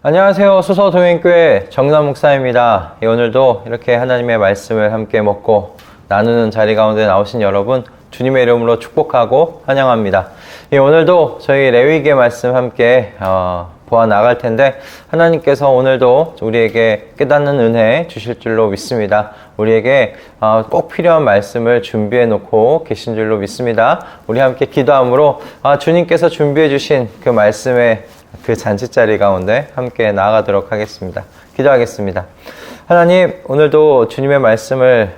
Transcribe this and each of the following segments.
안녕하세요. 수서도행교회 정남 목사입니다. 오늘도 이렇게 하나님의 말씀을 함께 먹고 나누는 자리 가운데 나오신 여러분, 주님의 이름으로 축복하고 환영합니다. 오늘도 저희 레위기의 말씀 함께 보아 나갈 텐데, 하나님께서 오늘도 우리에게 깨닫는 은혜 주실 줄로 믿습니다. 우리에게 꼭 필요한 말씀을 준비해 놓고 계신 줄로 믿습니다. 우리 함께 기도함으로 주님께서 준비해 주신 그 말씀의 그 잔치자리 가운데 함께 나아가도록 하겠습니다. 기도하겠습니다. 하나님, 오늘도 주님의 말씀을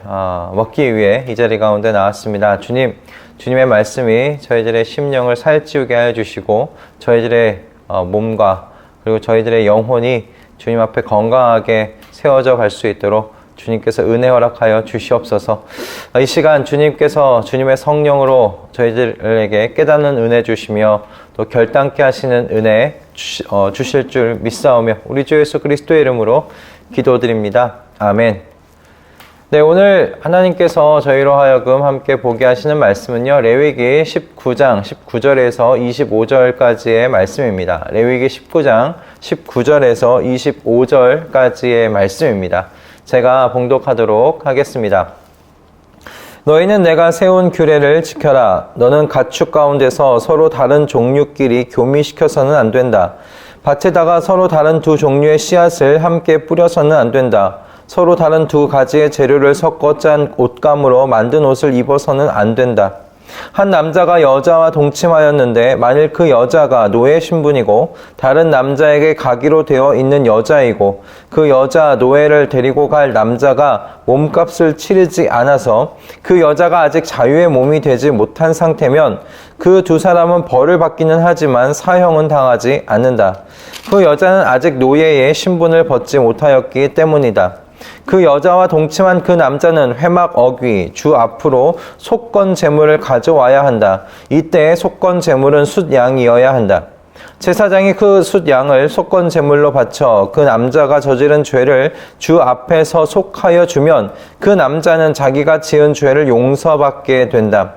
먹기 위해 이 자리 가운데 나왔습니다. 주님의 말씀이 저희들의 심령을 살찌우게 하여 주시고, 저희들의 몸과 그리고 저희들의 영혼이 주님 앞에 건강하게 세워져 갈 수 있도록 주님께서 은혜 허락하여 주시옵소서. 이 시간 주님께서 주님의 성령으로 저희들에게 깨닫는 은혜 주시며 또 결단케 하시는 은혜 주실 줄 믿사오며 우리 주 예수 그리스도의 이름으로 기도드립니다. 아멘. 네, 오늘 하나님께서 저희로 하여금 함께 보게 하시는 말씀은요, 레위기 19장 19절에서 25절까지의 말씀입니다. 레위기 19장 19절에서 25절까지의 말씀입니다. 제가 봉독하도록 하겠습니다. 너희는 내가 세운 규례를 지켜라. 너는 가축 가운데서 서로 다른 종류끼리 교미시켜서는 안 된다. 밭에다가 서로 다른 두 종류의 씨앗을 함께 뿌려서는 안 된다. 서로 다른 두 가지의 재료를 섞어 짠 옷감으로 만든 옷을 입어서는 안 된다. 한 남자가 여자와 동침하였는데 만일 그 여자가 노예 신분이고 다른 남자에게 가기로 되어 있는 여자이고 그 여자 노예를 데리고 갈 남자가 몸값을 치르지 않아서 그 여자가 아직 자유의 몸이 되지 못한 상태면 그 두 사람은 벌을 받기는 하지만 사형은 당하지 않는다. 그 여자는 아직 노예의 신분을 벗지 못하였기 때문이다. 그 여자와 동침한 그 남자는 회막 어귀 주 앞으로 속건 제물을 가져와야 한다. 이때 속건 제물은 숫양이어야 한다. 제사장이 그 숫양을 속건 제물로 바쳐 그 남자가 저지른 죄를 주 앞에서 속하여 주면 그 남자는 자기가 지은 죄를 용서받게 된다.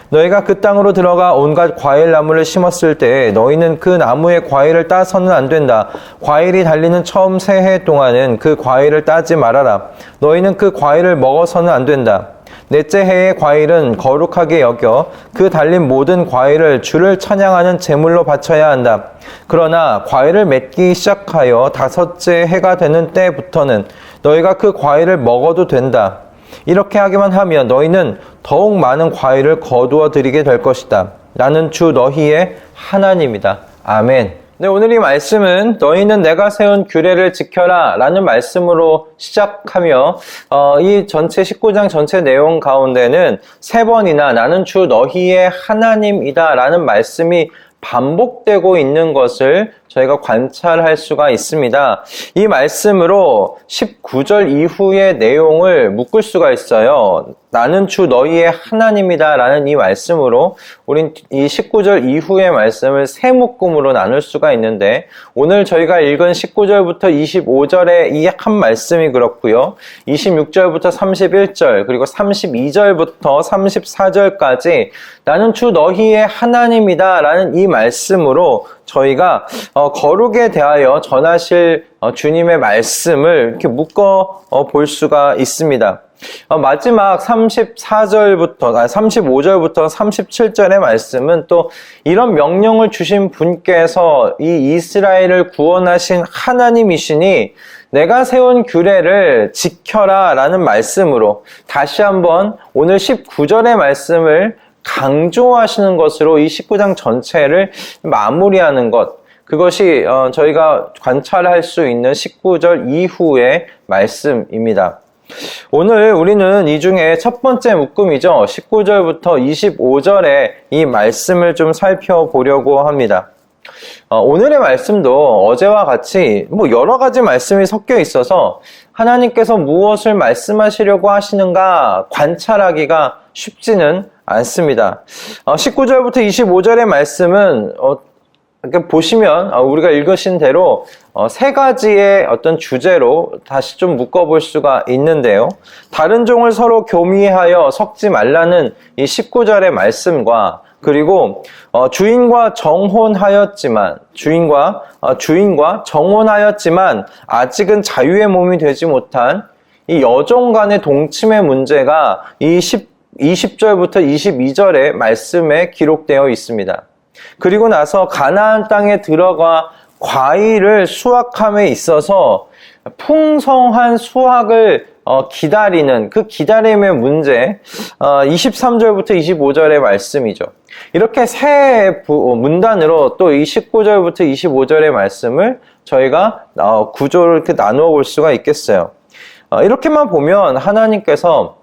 너희가 그 땅으로 들어가 온갖 과일 나무를 심었을 때 너희는 그 나무의 과일을 따서는 안 된다. 과일이 달리는 처음 새해 동안은 그 과일을 따지 말아라. 너희는 그 과일을 먹어서는 안 된다. 넷째 해의 과일은 거룩하게 여겨 그 달린 모든 과일을 주를 찬양하는 제물로 바쳐야 한다. 그러나 과일을 맺기 시작하여 다섯째 해가 되는 때부터는 너희가 그 과일을 먹어도 된다. 이렇게 하기만 하면 너희는 더욱 많은 과일을 거두어 드리게 될 것이다. 나는 주 너희의 하나님이다. 아멘. 네, 오늘 이 말씀은 너희는 내가 세운 규례를 지켜라 라는 말씀으로 시작하며 이 전체 19장 전체 내용 가운데는 세 번이나 나는 주 너희의 하나님이다 라는 말씀이 반복되고 있는 것을 저희가 관찰할 수가 있습니다. 이 말씀으로 19절 이후의 내용을 묶을 수가 있어요. 나는 주 너희의 하나님이다 라는 이 말씀으로 우린 이 19절 이후의 말씀을 세 묶음으로 나눌 수가 있는데, 오늘 저희가 읽은 19절부터 25절의 이 한 말씀이 그렇고요, 26절부터 31절 그리고 32절부터 34절까지 나는 주 너희의 하나님이다 라는 이 말씀으로 저희가 거룩에 대하여 전하실 주님의 말씀을 이렇게 묶어 볼 수가 있습니다. 마지막 35절부터 37절의 말씀은 또 이런 명령을 주신 분께서 이 이스라엘을 구원하신 하나님이시니 내가 세운 규례를 지켜라 라는 말씀으로 다시 한번 오늘 19절의 말씀을 강조하시는 것으로 이 19장 전체를 마무리하는 것, 그것이 저희가 관찰할 수 있는 19절 이후의 말씀입니다. 오늘 우리는 이 중에 첫 번째 묶음이죠. 19절부터 25절의 이 말씀을 좀 살펴보려고 합니다. 오늘의 말씀도 어제와 같이 여러 가지 말씀이 섞여 있어서 하나님께서 무엇을 말씀하시려고 하시는가 관찰하기가 쉽지는 않습니다. 19절부터 25절의 말씀은 이렇게 보시면 우리가 읽으신 대로 세 가지의 어떤 주제로 다시 좀 묶어볼 수가 있는데요. 다른 종을 서로 교미하여 섞지 말라는 이 19절의 말씀과 그리고 주인과 정혼하였지만 주인과 정혼하였지만 아직은 자유의 몸이 되지 못한 이 여종 간의 동침의 문제가 이 20절부터 22절의 말씀에 기록되어 있습니다. 그리고 나서 가나안 땅에 들어가 과일을 수확함에 있어서 풍성한 수확을 기다리는 그 기다림의 문제, 23절부터 25절의 말씀이죠. 이렇게 세 문단으로 또 이 19절부터 25절의 말씀을 저희가 구조를 이렇게 나누어 볼 수가 있겠어요. 이렇게만 보면 하나님께서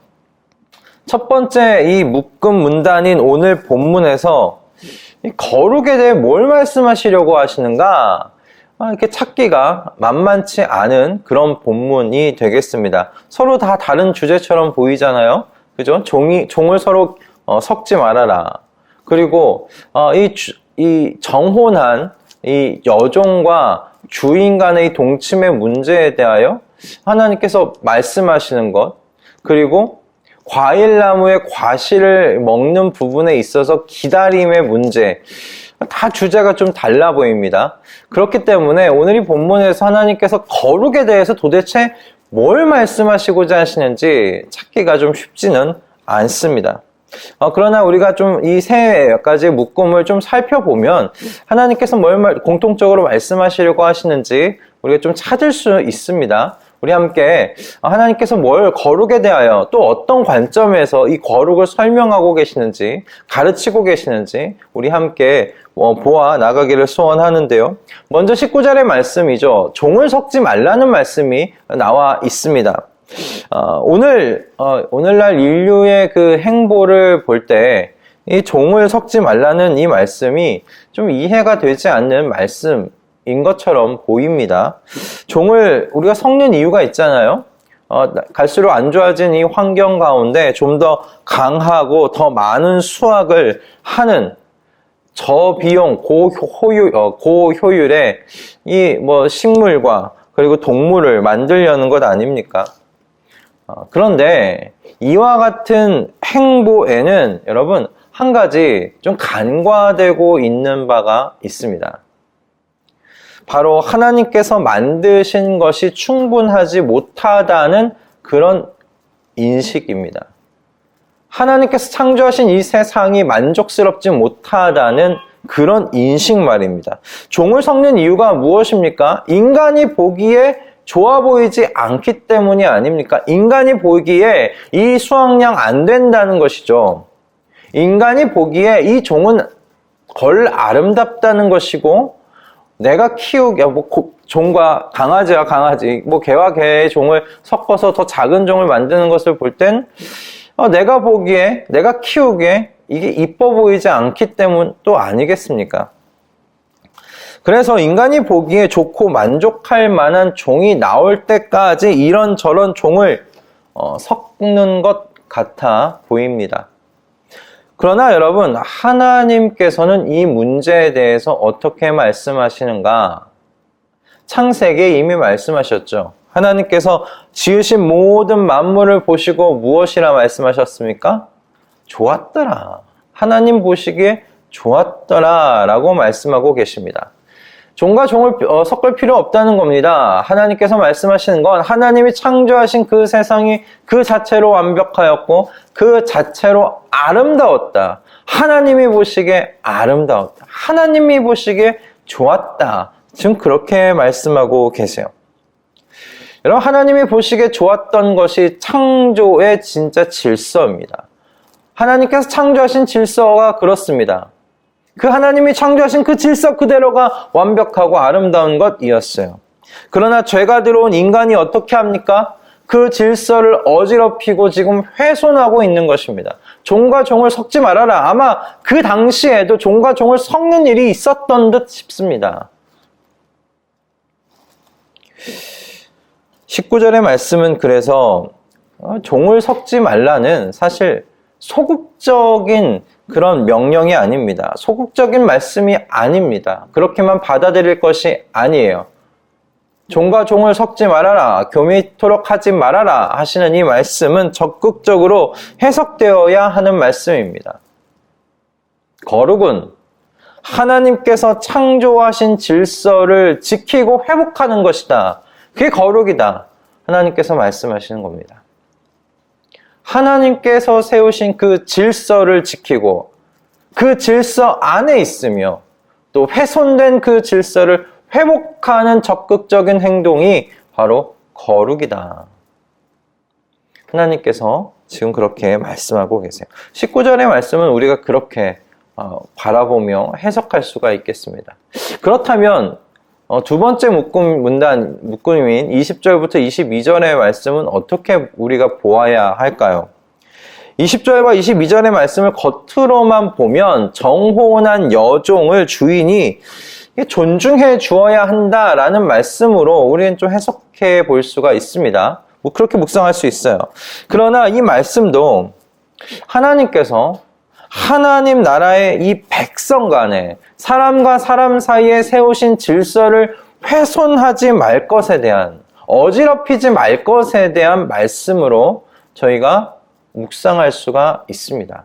첫 번째 이 묶음 문단인 오늘 본문에서 이 거룩에 대해 뭘 말씀하시려고 하시는가? 이렇게 찾기가 만만치 않은 그런 본문이 되겠습니다. 서로 다 다른 주제처럼 보이잖아요. 그죠? 종을 서로 섞지 말아라. 그리고 이 정혼한 이 여종과 주인 간의 이 동침의 문제에 대하여 하나님께서 말씀하시는 것, 그리고 과일나무의 과실을 먹는 부분에 있어서 기다림의 문제, 다 주제가 좀 달라 보입니다. 그렇기 때문에 오늘 이 본문에서 하나님께서 거룩에 대해서 도대체 뭘 말씀하시고자 하시는지 찾기가 좀 쉽지는 않습니다. 그러나 우리가 좀 이 세 가지 묶음을 좀 살펴보면 하나님께서 뭘 공통적으로 말씀하시려고 하시는지 우리가 좀 찾을 수 있습니다. 우리 함께 하나님께서 뭘 거룩에 대하여 또 어떤 관점에서 이 거룩을 설명하고 계시는지 가르치고 계시는지 우리 함께 보아 나가기를 소원하는데요. 먼저 19절의 말씀이죠. 종을 섞지 말라는 말씀이 나와 있습니다. 오늘날 인류의 그 행보를 볼 때 이 종을 섞지 말라는 이 말씀이 좀 이해가 되지 않는 말씀인 것처럼 보입니다. 종을 우리가 섞는 이유가 있잖아요. 갈수록 안 좋아진 이 환경 가운데 좀 더 강하고 더 많은 수확을 하는 저비용 고효율의 이 식물과 그리고 동물을 만들려는 것 아닙니까? 그런데 이와 같은 행보에는 여러분 한 가지 좀 간과되고 있는 바가 있습니다. 바로 하나님께서 만드신 것이 충분하지 못하다는 그런 인식입니다. 하나님께서 창조하신 이 세상이 만족스럽지 못하다는 그런 인식 말입니다. 종을 섞는 이유가 무엇입니까? 인간이 보기에 좋아 보이지 않기 때문이 아닙니까? 인간이 보기에 이 수확량 안 된다는 것이죠. 인간이 보기에 이 종은 덜 아름답다는 것이고 내가 키우게 종과 강아지와 강아지, 개와 개의 종을 섞어서 더 작은 종을 만드는 것을 볼 땐 내가 보기에 내가 키우기에 이게 이뻐 보이지 않기 때문도 아니겠습니까? 그래서 인간이 보기에 좋고 만족할 만한 종이 나올 때까지 이런저런 종을 섞는 것 같아 보입니다. 그러나 여러분, 하나님께서는 이 문제에 대해서 어떻게 말씀하시는가? 창세기에 이미 말씀하셨죠. 하나님께서 지으신 모든 만물을 보시고 무엇이라 말씀하셨습니까? 좋았더라. 하나님 보시기에 좋았더라 라고 말씀하고 계십니다. 종과 종을 섞을 필요 없다는 겁니다. 하나님께서 말씀하시는 건 하나님이 창조하신 그 세상이 그 자체로 완벽하였고 그 자체로 아름다웠다. 하나님이 보시기에 아름다웠다. 하나님이 보시기에 좋았다. 지금 그렇게 말씀하고 계세요. 여러분, 하나님이 보시기에 좋았던 것이 창조의 진짜 질서입니다. 하나님께서 창조하신 질서가 그렇습니다. 그 하나님이 창조하신 그 질서 그대로가 완벽하고 아름다운 것이었어요. 그러나 죄가 들어온 인간이 어떻게 합니까? 그 질서를 어지럽히고 지금 훼손하고 있는 것입니다. 종과 종을 섞지 말아라. 아마 그 당시에도 종과 종을 섞는 일이 있었던 듯 싶습니다. 19절의 말씀은 그래서 종을 섞지 말라는 사실 소극적인 그런 명령이 아닙니다. 소극적인 말씀이 아닙니다. 그렇게만 받아들일 것이 아니에요. 종과 종을 섞지 말아라, 교미토록 하지 말아라 하시는 이 말씀은 적극적으로 해석되어야 하는 말씀입니다. 거룩은 하나님께서 창조하신 질서를 지키고 회복하는 것이다. 그게 거룩이다. 하나님께서 말씀하시는 겁니다. 하나님께서 세우신 그 질서를 지키고 그 질서 안에 있으며 또 훼손된 그 질서를 회복하는 적극적인 행동이 바로 거룩이다. 하나님께서 지금 그렇게 말씀하고 계세요. 19절의 말씀은 우리가 그렇게 바라보며 해석할 수가 있겠습니다. 그렇다면 두 번째 묶음인 20절부터 22절의 말씀은 어떻게 우리가 보아야 할까요? 20절과 22절의 말씀을 겉으로만 보면 정혼한 여종을 주인이 존중해 주어야 한다라는 말씀으로 우리는 좀 해석해 볼 수가 있습니다. 그렇게 묵상할 수 있어요. 그러나 이 말씀도 하나님께서 하나님 나라의 이 백성 간에 사람과 사람 사이에 세우신 질서를 훼손하지 말 것에 대한, 어지럽히지 말 것에 대한 말씀으로 저희가 묵상할 수가 있습니다.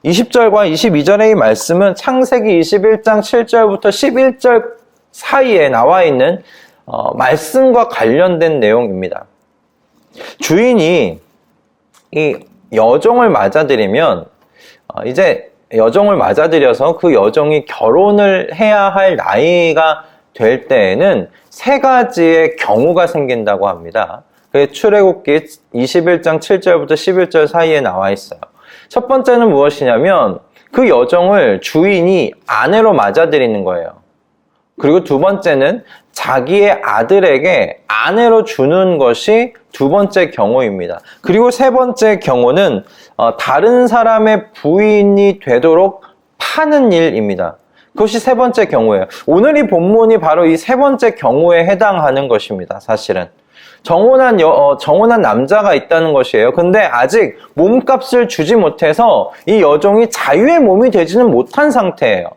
20절과 22절의 이 말씀은 창세기 21장 7절부터 11절 사이에 나와 있는 말씀과 관련된 내용입니다. 주인이 이 여종을 맞아들이면 이제 여종을 맞아들여서 그 여종이 결혼을 해야 할 나이가 될 때에는 세 가지의 경우가 생긴다고 합니다. 그게 출애굽기 21장 7절부터 11절 사이에 나와 있어요. 첫 번째는 무엇이냐면 그 여종을 주인이 아내로 맞아들이는 거예요. 그리고 두 번째는 자기의 아들에게 아내로 주는 것이 두 번째 경우입니다. 그리고 세 번째 경우는 다른 사람의 부인이 되도록 파는 일입니다. 그것이 세 번째 경우예요. 오늘 이 본문이 바로 이 세 번째 경우에 해당하는 것입니다. 사실은 정혼한 남자가 있다는 것이에요. 근데 아직 몸값을 주지 못해서 이 여종이 자유의 몸이 되지는 못한 상태예요.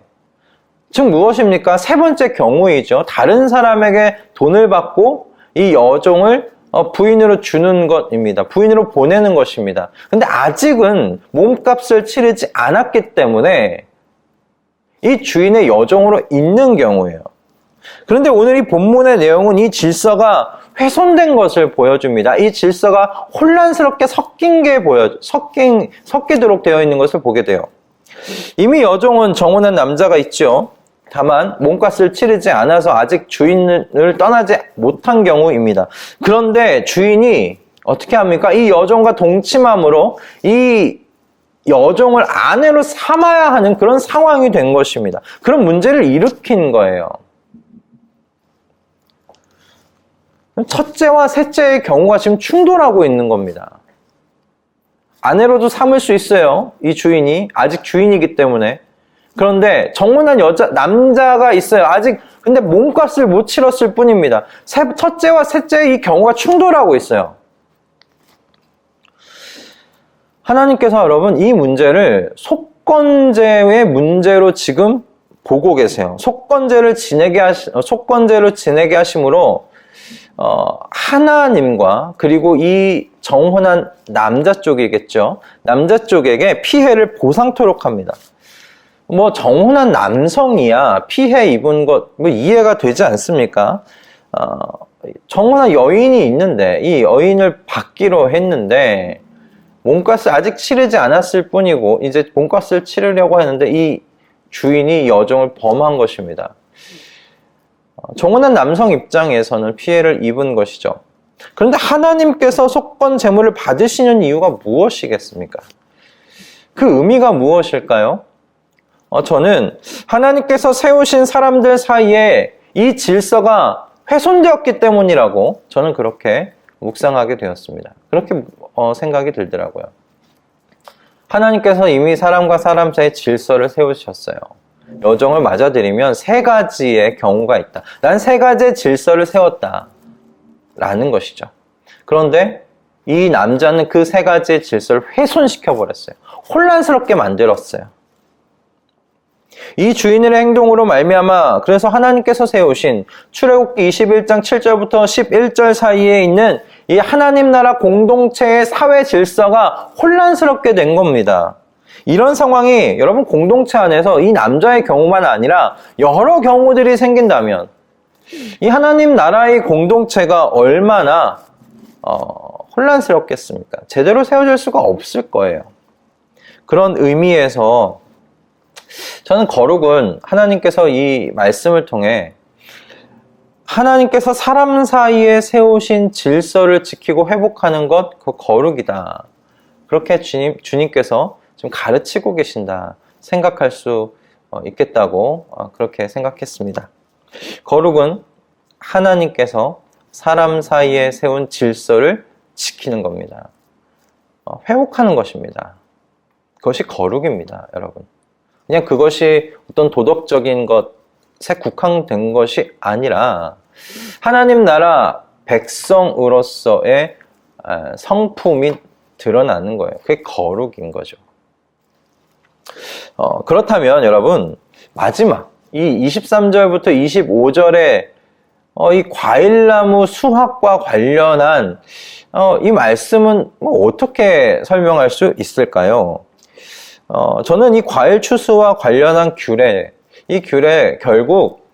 즉 무엇입니까? 세 번째 경우이죠. 다른 사람에게 돈을 받고 이 여종을 부인으로 주는 것입니다. 부인으로 보내는 것입니다. 근데 아직은 몸값을 치르지 않았기 때문에 이 주인의 여종으로 있는 경우예요. 그런데 오늘 이 본문의 내용은 이 질서가 훼손된 것을 보여줍니다. 이 질서가 혼란스럽게 섞이도록 되어 있는 것을 보게 돼요. 이미 여종은 정혼한 남자가 있죠. 다만 몸값을 치르지 않아서 아직 주인을 떠나지 못한 경우입니다. 그런데 주인이 어떻게 합니까? 이 여종과 동침함으로 이 여종을 아내로 삼아야 하는 그런 상황이 된 것입니다. 그런 문제를 일으킨 거예요. 첫째와 셋째의 경우가 지금 충돌하고 있는 겁니다. 아내로도 삼을 수 있어요. 이 주인이 아직 주인이기 때문에. 그런데 정혼한 남자가 있어요. 아직 근데 몸값을 못 치렀을 뿐입니다. 첫째와 셋째의 이 경우가 충돌하고 있어요. 하나님께서 여러분 이 문제를 속건제의 문제로 지금 보고 계세요. 속건제를 지내게 하심으로 하나님과 그리고 이 정혼한 남자 쪽이겠죠. 남자 쪽에게 피해를 보상토록 합니다. 정혼한 남성이야 피해 입은 것 이해가 되지 않습니까? 정혼한 여인이 있는데 이 여인을 받기로 했는데 몸값을 아직 치르지 않았을 뿐이고 이제 몸값을 치르려고 했는데 이 주인이 여종을 범한 것입니다. 정혼한 남성 입장에서는 피해를 입은 것이죠. 그런데 하나님께서 속건 제물을 받으시는 이유가 무엇이겠습니까? 그 의미가 무엇일까요? 저는 하나님께서 세우신 사람들 사이에 이 질서가 훼손되었기 때문이라고 저는 그렇게 묵상하게 되었습니다. 그렇게 생각이 들더라고요. 하나님께서 이미 사람과 사람 사이의 질서를 세우셨어요. 여종을 맞아들이면 세 가지의 경우가 있다. 난 세 가지의 질서를 세웠다. 라는 것이죠. 그런데 이 남자는 그 세 가지의 질서를 훼손시켜버렸어요. 혼란스럽게 만들었어요. 이 주인의 행동으로 말미암아 그래서 하나님께서 세우신 출애굽기 21장 7절부터 11절 사이에 있는 이 하나님 나라 공동체의 사회 질서가 혼란스럽게 된 겁니다. 이런 상황이 여러분 공동체 안에서 이 남자의 경우만 아니라 여러 경우들이 생긴다면 이 하나님 나라의 공동체가 얼마나 혼란스럽겠습니까? 제대로 세워질 수가 없을 거예요. 그런 의미에서 저는 거룩은 하나님께서 이 말씀을 통해 하나님께서 사람 사이에 세우신 질서를 지키고 회복하는 것, 그 거룩이다. 그렇게 주님께서 좀 가르치고 계신다 생각할 수 있겠다고 그렇게 생각했습니다. 거룩은 하나님께서 사람 사이에 세운 질서를 지키는 겁니다. 회복하는 것입니다. 그것이 거룩입니다, 여러분. 그냥 그것이 어떤 도덕적인 것에 국한된 것이 아니라 하나님 나라 백성으로서의 성품이 드러나는 거예요. 그게 거룩인 거죠. 그렇다면 여러분, 마지막 이 23절부터 25절에 이 과일나무 수확과 관련한 이 말씀은 어떻게 설명할 수 있을까요? 저는 이 과일 추수와 관련한 규례, 이 규례 결국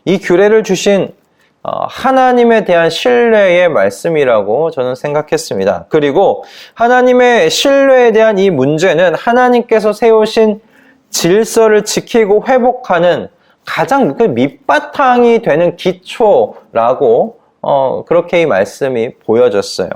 이 규례를 주신 하나님에 대한 신뢰의 말씀이라고 저는 생각했습니다. 그리고 하나님의 신뢰에 대한 이 문제는 하나님께서 세우신 질서를 지키고 회복하는 가장 그 밑바탕이 되는 기초라고 그렇게 이 말씀이 보여졌어요.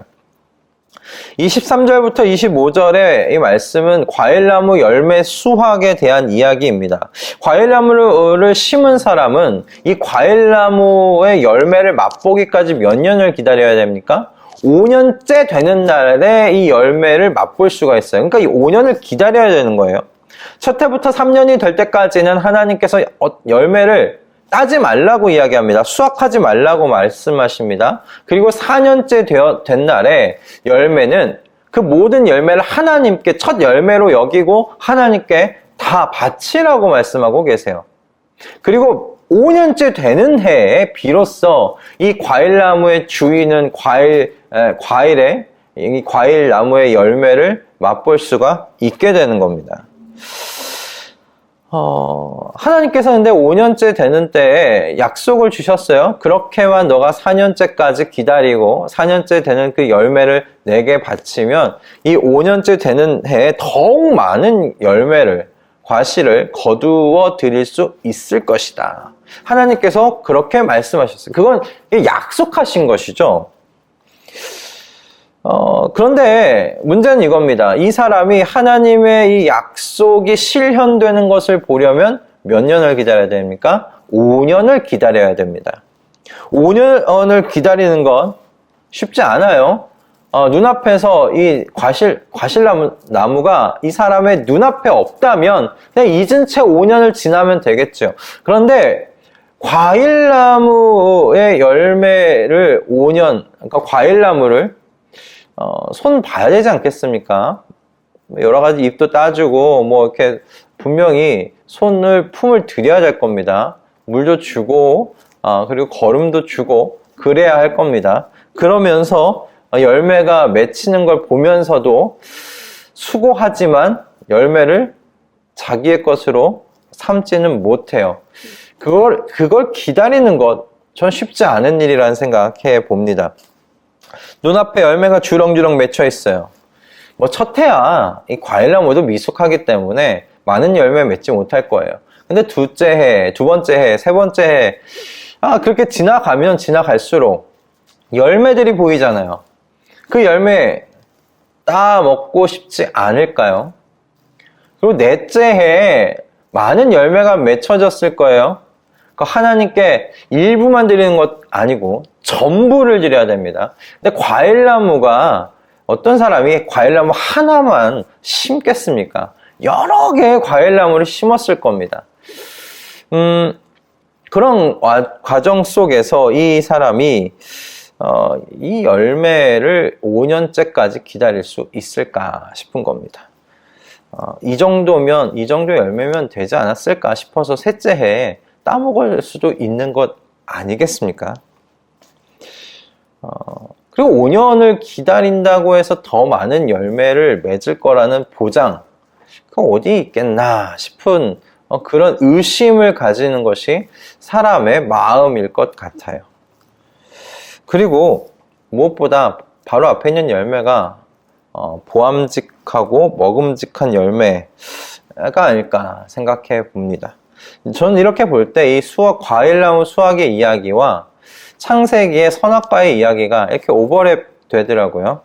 23절부터 25절의 이 말씀은 과일나무 열매 수확에 대한 이야기입니다. 과일나무를 심은 사람은 이 과일나무의 열매를 맛보기까지 몇 년을 기다려야 됩니까? 5년째 되는 날에 이 열매를 맛볼 수가 있어요. 그러니까 이 5년을 기다려야 되는 거예요. 첫 해부터 3년이 될 때까지는 하나님께서 열매를 따지 말라고 이야기합니다. 수확하지 말라고 말씀하십니다. 그리고 4년째 된 날에 열매는 그 모든 열매를 하나님께 첫 열매로 여기고 하나님께 다 바치라고 말씀하고 계세요. 그리고 5년째 되는 해에 비로소 이 과일나무의 주인은 과일의 이 과일나무의 열매를 맛볼 수가 있게 되는 겁니다. 하나님께서 근데 5년째 되는 때에 약속을 주셨어요. 그렇게만 너가 4년째까지 기다리고 4년째 되는 그 열매를 내게 바치면 이 5년째 되는 해에 더욱 많은 열매를, 과실을 거두어 드릴 수 있을 것이다. 하나님께서 그렇게 말씀하셨어요. 그건 약속하신 것이죠. 그런데 문제는 이겁니다. 이 사람이 하나님의 이 약속이 실현되는 것을 보려면 몇 년을 기다려야 됩니까? 5년을 기다려야 됩니다. 5년을 기다리는 건 쉽지 않아요. 눈앞에서 이 과실나무가 이 사람의 눈앞에 없다면 그냥 잊은 채 5년을 지나면 되겠죠. 그런데 과일나무의 열매를 5년, 그러니까 과일나무를 손 봐야 되지 않겠습니까? 여러 가지 잎도 따주고 이렇게 분명히 품을 들여야 될 겁니다. 물도 주고 그리고 거름도 주고 그래야 할 겁니다. 그러면서 열매가 맺히는 걸 보면서도 수고하지만 열매를 자기의 것으로 삼지는 못해요. 그걸 기다리는 것 전 쉽지 않은 일이라는 생각해 봅니다. 눈앞에 열매가 주렁주렁 맺혀 있어요. 첫 해야 이 과일나무도 미숙하기 때문에 많은 열매 맺지 못할 거예요. 근데 둘째 해, 두 번째 해, 세 번째 해, 그렇게 지나가면 지나갈수록 열매들이 보이잖아요. 그 열매 따 먹고 싶지 않을까요? 그리고 넷째 해에 많은 열매가 맺혀졌을 거예요. 하나님께 일부만 드리는 것 아니고 전부를 드려야 됩니다. 근데 과일나무가 어떤 사람이 과일나무 하나만 심겠습니까? 여러 개의 과일나무를 심었을 겁니다. 그런 과정 속에서 이 사람이 이 열매를 5년째까지 기다릴 수 있을까 싶은 겁니다. 이 정도 열매면 되지 않았을까 싶어서 셋째 해에 따먹을 수도 있는 것 아니겠습니까? 그리고 5년을 기다린다고 해서 더 많은 열매를 맺을 거라는 보장, 그 어디 있겠나 싶은 그런 의심을 가지는 것이 사람의 마음일 것 같아요. 그리고 무엇보다 바로 앞에 있는 열매가 보암직하고 먹음직한 열매가 아닐까 생각해 봅니다. 저는 이렇게 볼 때 이 과일나무 수확의 이야기와 창세기의 선악과의 이야기가 이렇게 오버랩 되더라고요.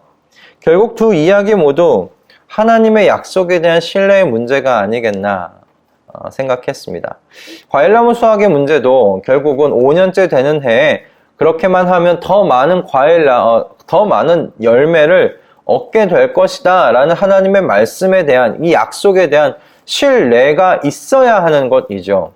결국 두 이야기 모두 하나님의 약속에 대한 신뢰의 문제가 아니겠나 생각했습니다. 과일나무 수확의 문제도 결국은 5년째 되는 해에 그렇게만 하면 더 많은 열매를 얻게 될 것이다 라는 하나님의 말씀에 대한, 이 약속에 대한 신뢰가 있어야 하는 것이죠.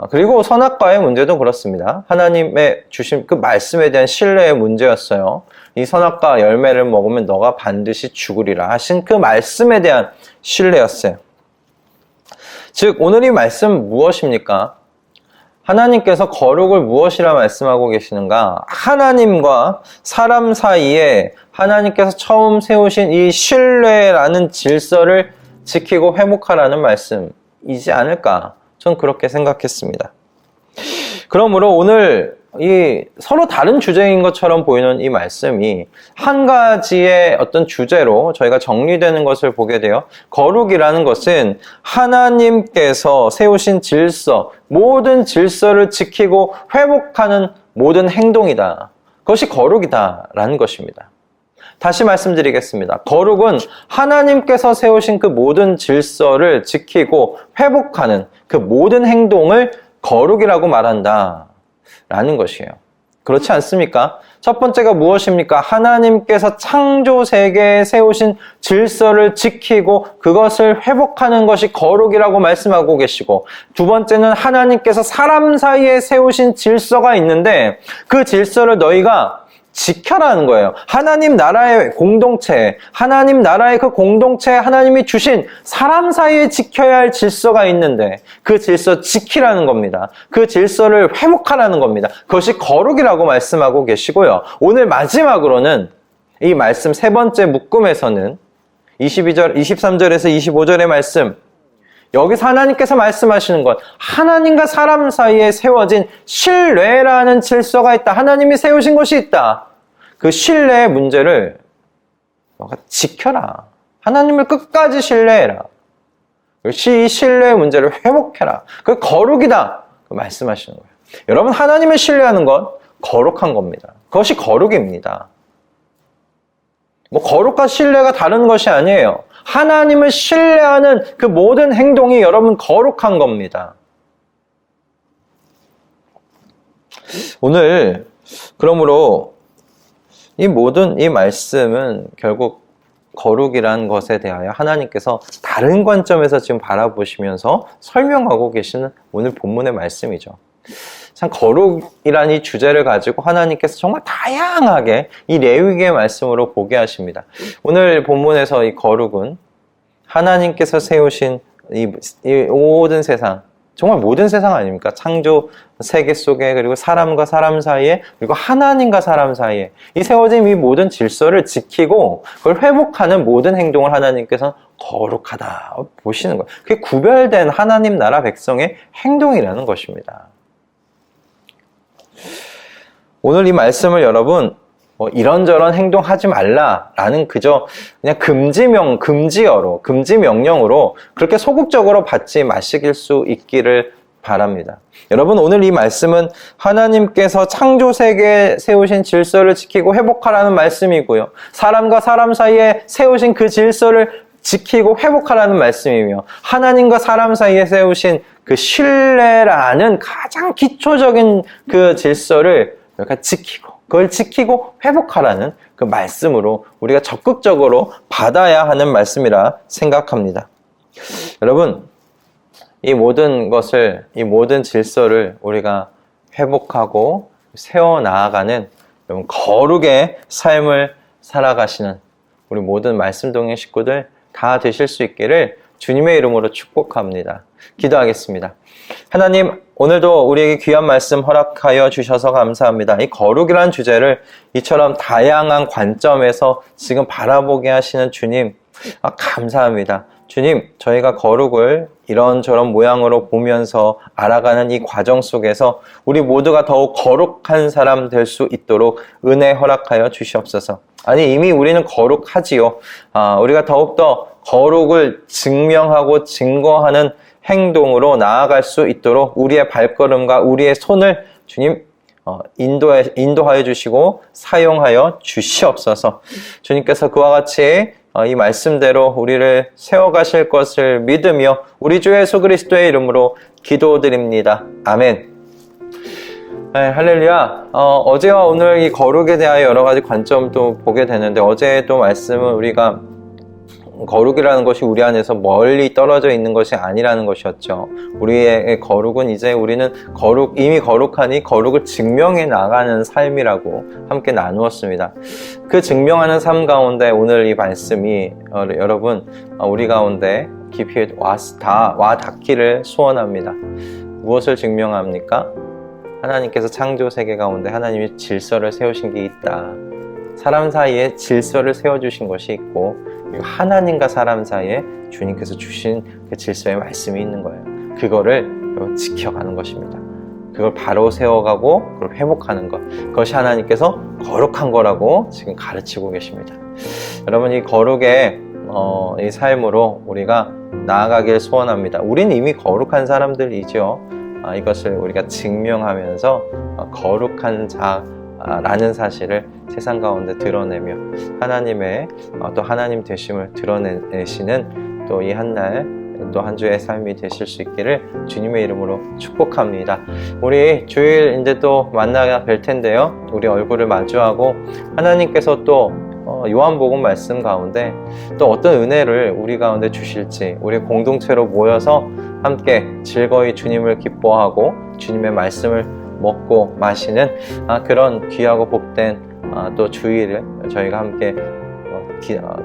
그리고 선악과의 문제도 그렇습니다. 하나님의 주신 그 말씀에 대한 신뢰의 문제였어요. 이 선악과 열매를 먹으면 너가 반드시 죽으리라 하신 그 말씀에 대한 신뢰였어요. 즉 오늘 이 말씀 무엇입니까? 하나님께서 거룩을 무엇이라 말씀하고 계시는가? 하나님과 사람 사이에 하나님께서 처음 세우신 이 신뢰라는 질서를 지키고 회복하라는 말씀이지 않을까? 전 그렇게 생각했습니다. 그러므로 오늘 이 서로 다른 주제인 것처럼 보이는 이 말씀이 한 가지의 어떤 주제로 저희가 정리되는 것을 보게 돼요. 거룩이라는 것은 하나님께서 세우신 질서, 모든 질서를 지키고 회복하는 모든 행동이다. 그것이 거룩이다라는 것입니다. 다시 말씀드리겠습니다. 거룩은 하나님께서 세우신 그 모든 질서를 지키고 회복하는 그 모든 행동을 거룩이라고 말한다 라는 것이에요. 그렇지 않습니까? 첫 번째가 무엇입니까? 하나님께서 창조 세계에 세우신 질서를 지키고 그것을 회복하는 것이 거룩이라고 말씀하고 계시고, 두 번째는 하나님께서 사람 사이에 세우신 질서가 있는데 그 질서를 너희가 지켜라는 거예요. 하나님 나라의 공동체, 하나님 나라의 그 공동체에 하나님이 주신 사람 사이에 지켜야 할 질서가 있는데 그 질서 지키라는 겁니다. 그 질서를 회복하라는 겁니다. 그것이 거룩이라고 말씀하고 계시고요. 오늘 마지막으로는 이 말씀 세 번째 묶음에서는 23절에서 25절의 말씀, 여기서 하나님께서 말씀하시는 것, 하나님과 사람 사이에 세워진 신뢰라는 질서가 있다. 하나님이 세우신 것이 있다. 그 신뢰의 문제를 너가 지켜라. 하나님을 끝까지 신뢰해라. 이 신뢰의 문제를 회복해라. 그 거룩이다. 말씀하시는 거예요. 여러분, 하나님을 신뢰하는 건 거룩한 겁니다. 그것이 거룩입니다. 거룩과 신뢰가 다른 것이 아니에요. 하나님을 신뢰하는 그 모든 행동이 여러분 거룩한 겁니다. 오늘 그러므로 이 모든 이 말씀은 결국 거룩이라는 것에 대하여 하나님께서 다른 관점에서 지금 바라보시면서 설명하고 계시는 오늘 본문의 말씀이죠. 참 거룩이라는 이 주제를 가지고 하나님께서 정말 다양하게 이 레위기의 말씀으로 보게 하십니다. 오늘 본문에서 이 거룩은 하나님께서 세우신 이 모든 세상, 정말 모든 세상 아닙니까? 창조 세계 속에, 그리고 사람과 사람 사이에, 그리고 하나님과 사람 사이에 이 세워진 이 모든 질서를 지키고 그걸 회복하는 모든 행동을 하나님께서 거룩하다 보시는 거예요. 그게 구별된 하나님 나라 백성의 행동이라는 것입니다. 오늘 이 말씀을 여러분 이런저런 행동하지 말라라는 그저 그냥 금지어로, 금지 명령으로 그렇게 소극적으로 받지 마시길 수 있기를 바랍니다. 여러분, 오늘 이 말씀은 하나님께서 창조 세계에 세우신 질서를 지키고 회복하라는 말씀이고요. 사람과 사람 사이에 세우신 그 질서를 지키고 회복하라는 말씀이며, 하나님과 사람 사이에 세우신 그 신뢰라는 가장 기초적인 그 질서를 지키고 그걸 지키고 회복하라는 그 말씀으로 우리가 적극적으로 받아야 하는 말씀이라 생각합니다. 여러분, 이 모든 것을, 이 모든 질서를 우리가 회복하고 세워나가는 거룩의 삶을 살아가시는 우리 모든 말씀동행 식구들 다 되실 수 있기를 주님의 이름으로 축복합니다. 기도하겠습니다. 하나님, 오늘도 우리에게 귀한 말씀 허락하여 주셔서 감사합니다. 이 거룩이라는 주제를 이처럼 다양한 관점에서 지금 바라보게 하시는 주님, 감사합니다. 주님, 저희가 거룩을 이런저런 모양으로 보면서 알아가는 이 과정 속에서 우리 모두가 더욱 거룩한 사람 될 수 있도록 은혜 허락하여 주시옵소서. 아니, 이미 우리는 거룩하지요. 우리가 더욱더 거룩을 증명하고 증거하는 행동으로 나아갈 수 있도록 우리의 발걸음과 우리의 손을 주님 인도하여 주시고 사용하여 주시옵소서. 주님께서 그와 같이 이 말씀대로 우리를 세워가실 것을 믿으며 우리 주 예수 그리스도의 이름으로 기도드립니다. 아멘. 네, 할렐루야. 어제와 오늘 이 거룩에 대하여 여러 가지 관점도 보게 되는데, 어제의 또 말씀은 우리가 거룩이라는 것이 우리 안에서 멀리 떨어져 있는 것이 아니라는 것이었죠. 우리의 거룩은 이제 우리는 이미 거룩하니 거룩을 증명해 나가는 삶이라고 함께 나누었습니다. 그 증명하는 삶 가운데 오늘 이 말씀이 여러분 우리 가운데 깊이 와 닿기를 소원합니다. 무엇을 증명합니까? 하나님께서 창조 세계 가운데 하나님이 질서를 세우신 게 있다. 사람 사이에 질서를 세워주신 것이 있고, 그리고 하나님과 사람 사이에 주님께서 주신 그 질서의 말씀이 있는 거예요. 그거를 지켜가는 것입니다. 그걸 바로 세워가고 그걸 회복하는 것, 그것이 하나님께서 거룩한 거라고 지금 가르치고 계십니다. 여러분, 이 거룩의 이 삶으로 우리가 나아가길 소원합니다. 우린 이미 거룩한 사람들이죠. 이것을 우리가 증명하면서 거룩한 자라는 사실을 세상 가운데 드러내며 하나님의 또 하나님 되심을 드러내시는 또 이 한날 또 한 주의 삶이 되실 수 있기를 주님의 이름으로 축복합니다. 우리 주일 이제 또 만나 뵐 텐데요. 우리 얼굴을 마주하고 하나님께서 또 요한복음 말씀 가운데 또 어떤 은혜를 우리 가운데 주실지, 우리 공동체로 모여서 함께 즐거이 주님을 기뻐하고 주님의 말씀을 먹고 마시는 그런 귀하고 복된 또 주일을 저희가 함께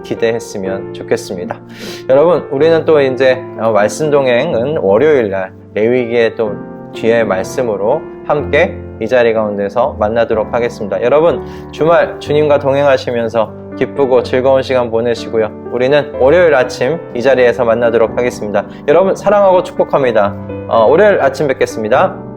기대했으면 좋겠습니다. 여러분, 우리는 또 이제 말씀 동행은 월요일날 레위기의 또 뒤에 말씀으로 함께 이 자리 가운데서 만나도록 하겠습니다. 여러분, 주말 주님과 동행하시면서 기쁘고 즐거운 시간 보내시고요. 우리는 월요일 아침 이 자리에서 만나도록 하겠습니다. 여러분, 사랑하고 축복합니다. 월요일 아침 뵙겠습니다.